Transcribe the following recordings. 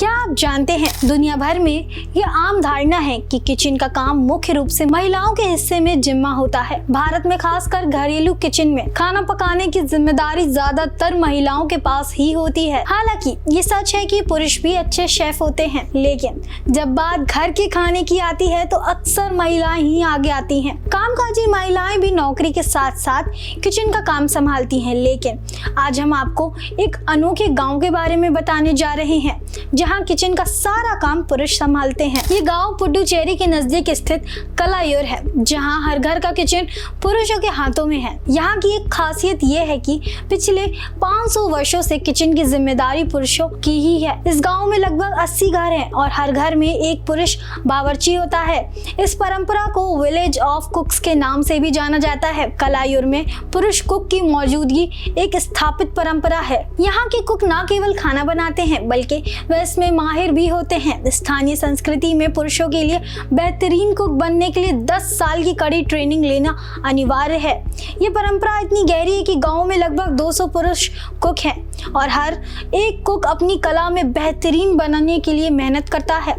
क्या आप जानते हैं दुनिया भर में ये आम धारणा है कि किचन का काम मुख्य रूप से महिलाओं के हिस्से में जिम्मा होता है। भारत में खासकर घरेलू किचन में खाना पकाने की जिम्मेदारी ज्यादातर महिलाओं के पास ही होती है। हालांकि ये सच है कि पुरुष भी अच्छे शेफ होते हैं, लेकिन जब बात घर के खाने की आती है तो अक्सर महिलाएं ही आगे आती हैं। कामकाजी महिलाएं भी नौकरी के साथ साथ किचन का काम संभालती हैं, लेकिन आज हम आपको एक अनोखे गाँव के बारे में बताने जा रहे हैं जहां किचन का सारा काम पुरुष संभालते हैं। ये गांव पुडुचेरी के नजदीक स्थित कलायूर है, जहां हर घर का किचन पुरुषों के हाथों में है। यहाँ की एक खासियत ये है कि पिछले 500 वर्षों से किचन की जिम्मेदारी पुरुषों की ही है। इस गांव में लगभग 80 घर हैं और हर घर में एक पुरुष बावर्ची होता है। इस परंपरा को विलेज ऑफ कुक्स के नाम से भी जाना जाता है। कलायूर में पुरुष कुक की मौजूदगी एक स्थापित परंपरा है। यहाँ के कुक न केवल खाना बनाते हैं बल्कि वे इसमें माहिर भी होते हैं। स्थानीय संस्कृति में पुरुषों के लिए बेहतरीन कुक बनने के लिए 10 साल की कड़ी ट्रेनिंग लेना अनिवार्य है। ये परंपरा इतनी गहरी है कि गांव में लगभग 200 पुरुष कुक हैं और हर एक कुक अपनी कला में बेहतरीन बनाने के लिए मेहनत करता है।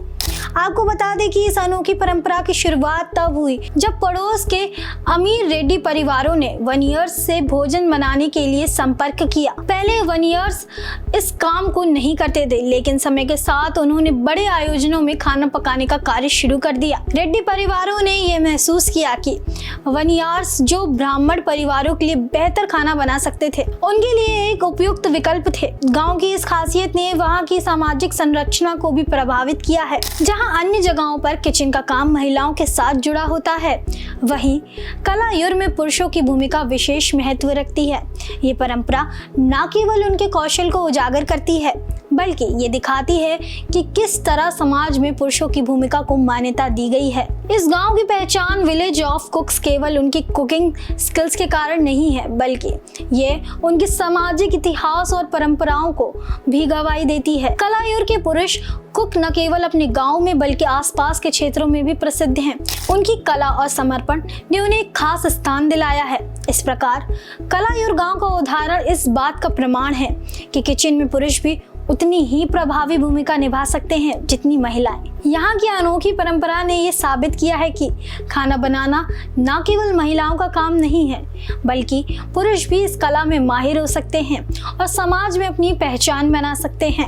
आपको बता दें कि इस अनोखी परंपरा की शुरुआत तब हुई जब पड़ोस के अमीर रेड्डी परिवारों ने वनियर्स से भोजन बनाने के लिए संपर्क किया। पहले वनियर्स इस काम को नहीं करते थे, लेकिन समय के साथ उन्होंने बड़े आयोजनों में खाना पकाने का कार्य शुरू कर दिया। रेड्डी परिवारों ने यह महसूस किया कि वनियर्स जो ब्राह्मण परिवारों के लिए बेहतर खाना बना सकते थे, उनके लिए एक उपयुक्त विकल्प थे। गाँव की इस खासियत ने वहाँ की सामाजिक संरचना को भी प्रभावित किया है। जहाँ अन्य जगहों पर किचन का काम महिलाओं के साथ जुड़ा होता है, वहीं कलायूर में पुरुषों की भूमिका विशेष महत्व रखती है। ये परंपरा न केवल उनके कौशल को उजागर करती है बल्कि ये दिखाती है कि किस तरह समाज में पुरुषों की भूमिका को मान्यता दी गई है। इस गांव की पहचान विलेज ऑफ कुक्स केवल उनकी कुकिंग स्किल्स के कारण नहीं है, बल्कि ये उनके सामाजिक इतिहास और परंपराओं को भी गवाही देती है। कलायूर के पुरुष कुक न केवल अपने गांव में बल्कि आसपास के क्षेत्रों में भी प्रसिद्ध हैं। उनकी कला और समर्पण ने उन्हें एक खास स्थान दिलाया है। इस प्रकार कलायूर गांव का उदाहरण इस बात का प्रमाण है कि किचन में पुरुष भी उतनी ही प्रभावी भूमिका निभा सकते हैं जितनी महिलाएं। यहाँ की अनोखी परंपरा ने ये साबित किया है कि खाना बनाना न केवल महिलाओं का काम नहीं है, बल्कि पुरुष भी इस कला में माहिर हो सकते हैं और समाज में अपनी पहचान बना सकते हैं।